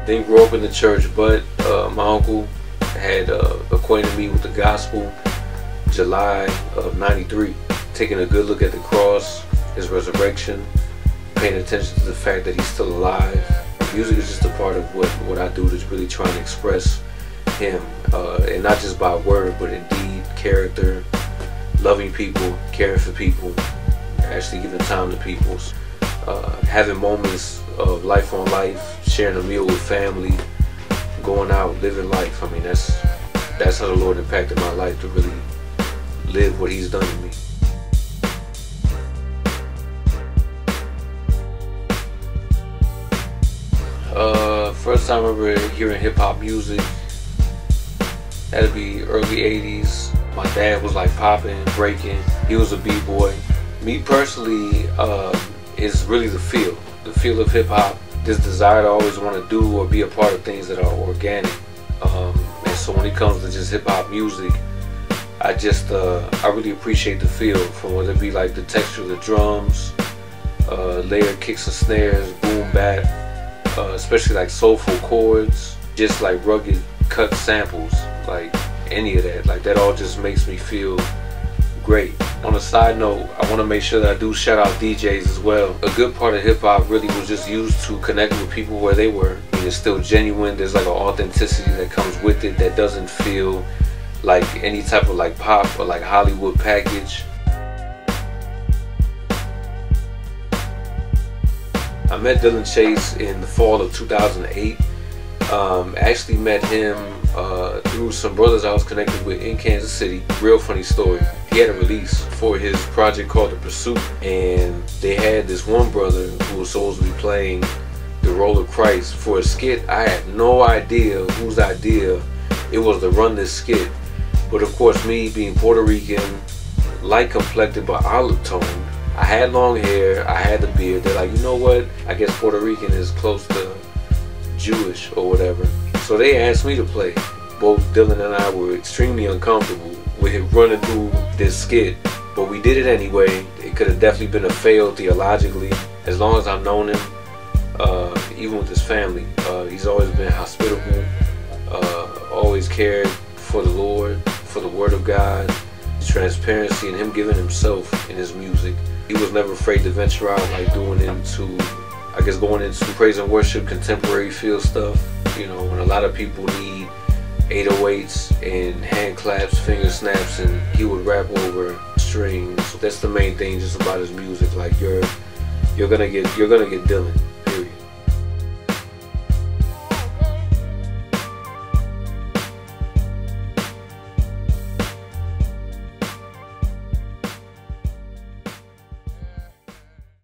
Didn't grow up in the church, but my uncle had acquainted me with the gospel July of '93, taking a good look at the cross, his resurrection, paying attention to the fact that he's still alive. Music is just a part of what I do, to really try and express him, and not just by word, but in deed, character, loving people, caring for people, actually giving time to people, having moments of life on life, sharing a meal with family, going out, living life. I mean, that's how the Lord impacted my life, to really live what he's done to me. First time I ever hearing hip-hop music, that'd be early 80s. My dad was like popping, breaking. He was a b-boy. Me personally, is really the feel of hip-hop. This desire to always want to do or be a part of things that are organic. And so when it comes to just hip-hop music, I really appreciate the feel, from whether it be like the texture of the drums, layered kicks and snares, boom bap, especially like soulful chords, just like rugged cut samples, like any of that. Like that all just makes me feel great. On a side note, I want to make sure that I do shout out DJs as well. A good part of hip hop really was just used to connect with people where they were. I mean, it's still genuine. There's like an authenticity that comes with it that doesn't feel like any type of like pop or like Hollywood package. I met Dillon Chase in the fall of 2008. Actually met him through some brothers I was connected with in Kansas City. Real funny story. He had a release for his project called The Pursuit, and they had this one brother who was supposed to be playing the role of Christ for a skit. I had no idea whose idea it was to run this skit, but of course, me being Puerto Rican, light complected but olive toned, I had long hair, I had the beard. They're like, you know what, I guess Puerto Rican is close to Jewish or whatever. So they asked me to play. Both Dillon and I were extremely uncomfortable with him running through this skit, but we did it anyway. It could have definitely been a fail theologically. As long as I've known him, even with his family, he's always been hospitable, always cared for the Lord, for the Word of God, his transparency, and him giving himself in his music. He was never afraid to venture out, like going into praise and worship, contemporary feel stuff. You know, when a lot of people need 808s and hand claps, finger snaps, and he would rap over strings. That's the main thing just about his music. Like you're gonna get Dillon.